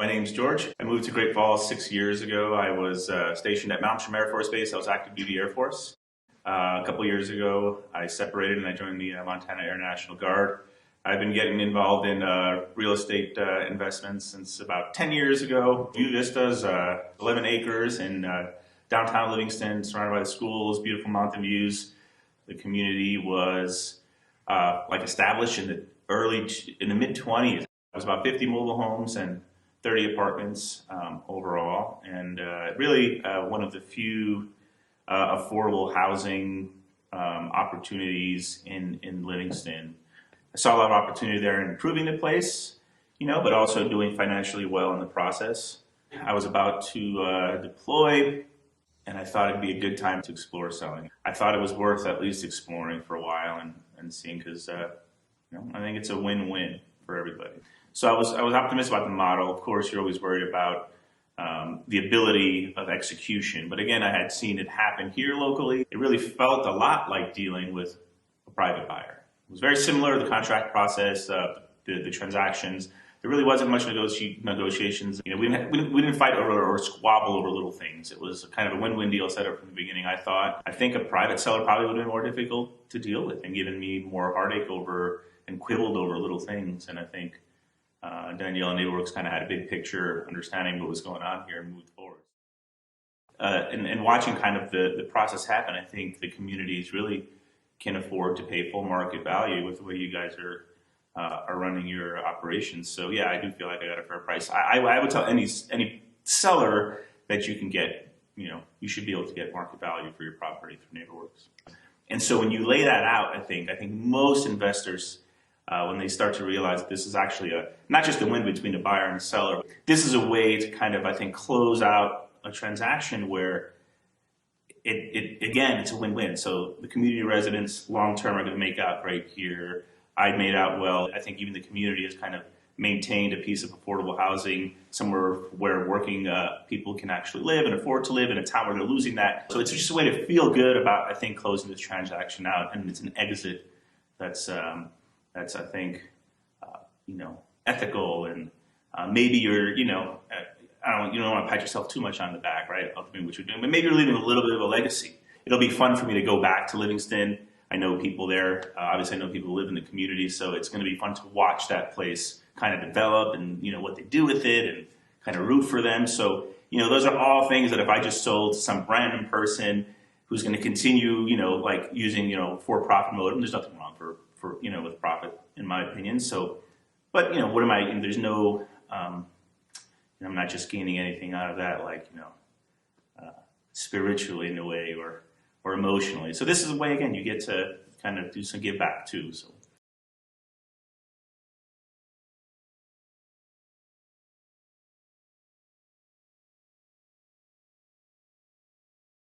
My name's George. I moved to Great Falls 6 years ago. I was stationed at Mount Air Force Base. I was active duty Air Force. A couple years ago, I separated and I joined the Montana Air National Guard. I've been getting involved in real estate investments since about 10 years ago. View Vista's 11 acres in downtown Livingston, surrounded by the schools, beautiful mountain views. The community was established in the mid-20s. It was about 50 mobile homes and 30 apartments overall, and really one of the few affordable housing opportunities in Livingston. I saw a lot of opportunity there in improving the place, but also doing financially well in the process. I was about to deploy, and I thought it'd be a good time to explore selling. I thought it was worth at least exploring for a while and seeing, because I think it's a win-win for everybody. So I was optimistic about the model. Of course, you're always worried about the ability of execution. But again, I had seen it happen here locally. It really felt a lot like dealing with a private buyer. It was very similar to the contract process, the transactions. There really wasn't much negotiations. We didn't fight over or squabble over little things. It was kind of a win-win deal set up from the beginning, I thought. I think a private seller probably would have been more difficult to deal with and given me more heartache over and quibbled over little things. And I think Danielle and NeighborWorks kind of had a big picture, understanding what was going on here, and moved forward. And watching kind of the process happen, I think the communities really can afford to pay full market value with the way you guys are running your operations. So yeah, I do feel like I got a fair price. I would tell any seller that you can get, you should be able to get market value for your property through NeighborWorks. And so when you lay that out, I think most investors, when they start to realize this is actually not just a win between the buyer and the seller, this is a way to kind of, close out a transaction where again, it's a win-win. So the community residents long-term are going to make out great here. I made out well. I think even the community has kind of maintained a piece of affordable housing somewhere where working people can actually live and afford to live in a town where they're losing that. So it's just a way to feel good about, closing this transaction out, and it's an exit that's ethical, and maybe you're, you don't want to pat yourself too much on the back, right? Ultimately, what you're doing, but maybe you're leaving a little bit of a legacy. It'll be fun for me to go back to Livingston. I know people there. Obviously, I know people who live in the community, so it's going to be fun to watch that place kind of develop, and what they do with it, and kind of root for them. So those are all things that if I just sold to some random person who's going to continue, using for-profit mode, and there's nothing wrong for with profit, in my opinion. So, but what am I? There's no. I'm not just gaining anything out of that, spiritually in a way or emotionally. So this is a way, again, you get to kind of do some give back too. So.